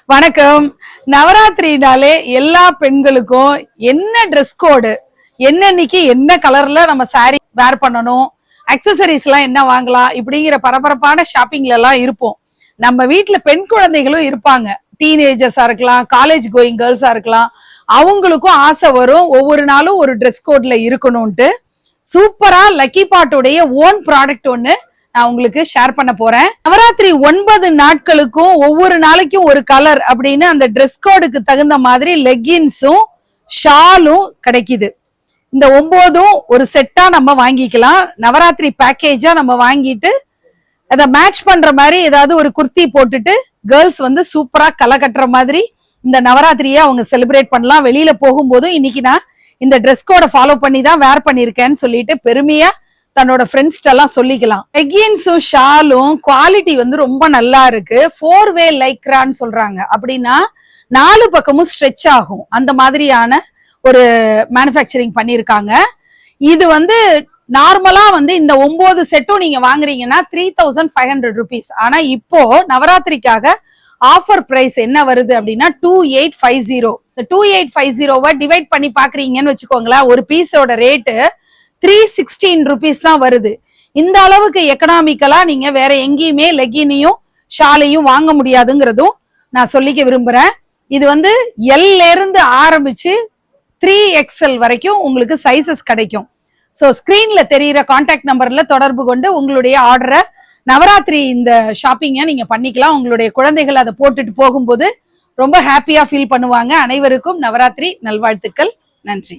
வணக்கம். நவராத்திரினாலே எல்லா பெண்களுக்கும் என்ன ட்ரெஸ் கோடு, என்னன்னைக்கு என்ன கலர்ல நம்ம சாரி வேர் பண்ணணும், அக்சசரிஸ் எல்லாம் என்ன வாங்கலாம், இப்படிங்கிற பரபரப்பான ஷாப்பிங்ல எல்லாம் இருப்போம். நம்ம வீட்டுல பெண் குழந்தைகளும் இருப்பாங்க. டீனேஜர்ஸா இருக்கலாம், காலேஜ் கோயிங் கேர்ள்ஸா இருக்கலாம். அவங்களுக்கும் ஆசை வரும் ஒவ்வொரு நாளும் ஒரு ட்ரெஸ் கோட்ல இருக்கணும்ட்டு. சூப்பரா லக்கி பாட்டோடைய ஓன் ப்ராடக்ட் ஒண்ணு நான் உங்களுக்கு ஷேர் பண்ண போறேன். நவராத்திரி 9 நாட்களுக்கும் ஒவ்வொரு நாளைக்கும் ஒரு கலர் அப்படின்னு அந்த ட்ரெஸ் கோடுக்கு தகுந்த மாதிரி லெகின்ஸும் ஷாலும் கிடைக்குது. இந்த 9ம் ஒரு செட்டா நம்ம வாங்கிக்கலாம். நவராத்திரி பேக்கேஜா நம்ம வாங்கிட்டு அதை மேட்ச் பண்ற மாதிரி ஏதாவது ஒரு குர்த்தி போட்டுட்டு கேர்ள்ஸ் வந்து சூப்பரா களை கட்டுற மாதிரி இந்த நவராத்திரியை அவங்க செலிப்ரேட் பண்ணலாம். வெளியில போகும்போதும் இன்னைக்கு நான் இந்த ட்ரெஸ் கோடை ஃபாலோ பண்ணி தான் வேர் பண்ணிருக்கேன்னு சொல்லிட்டு பெருமையா தன்னோட ஃப்ரெண்ட்ஸ்ட எல்லாம் சொல்லிக்கலாம். லெகின்ஸும் ஷாலும் குவாலிட்டி வந்து ரொம்ப நல்லா இருக்கு. 4-வே லைக்ரான்னு சொல்றாங்க. அப்படின்னா 4 பக்கமும் ஸ்ட்ரெச் ஆகும். அந்த மாதிரியான ஒரு மேனுஃபேக்சரிங் பண்ணிருக்காங்க. இது வந்து நார்மலா வந்து இந்த 9 செட்டும் நீங்க வாங்குறீங்கன்னா 3500 rupees. ஆனா இப்போ நவராத்திரிக்காக ஆஃபர் பிரைஸ் என்ன வருது அப்படின்னா 2850. இந்த 2850 டிவைட் பண்ணி பாக்குறீங்கன்னு வச்சுக்கோங்களேன், ஒரு பீஸோட ரேட்டு 316 rupees தான் வருது. இந்த அளவுக்கு எக்கனாமிக்கலா நீங்க வேற எங்கேயுமே லெகினையும் ஷாலையும் வாங்க முடியாதுங்கிறதும் நான் சொல்லிக்க விரும்புறேன். இது வந்து எல்ல இருந்து ஆரம்பிச்சு 3XL வரைக்கும் உங்களுக்கு சைசஸ் கிடைக்கும். ஸோ ஸ்கிரீன்ல தெரியிற கான்டாக்ட் நம்பர்ல தொடர்பு கொண்டு உங்களுடைய ஆர்டரை நவராத்திரி இந்த ஷாப்பிங்கை நீங்க பண்ணிக்கலாம். உங்களுடைய குழந்தைகள் அதை போட்டுட்டு போகும்போது ரொம்ப ஹாப்பியா ஃபீல் பண்ணுவாங்க. அனைவருக்கும் நவராத்திரி நல்வாழ்த்துக்கள். நன்றி.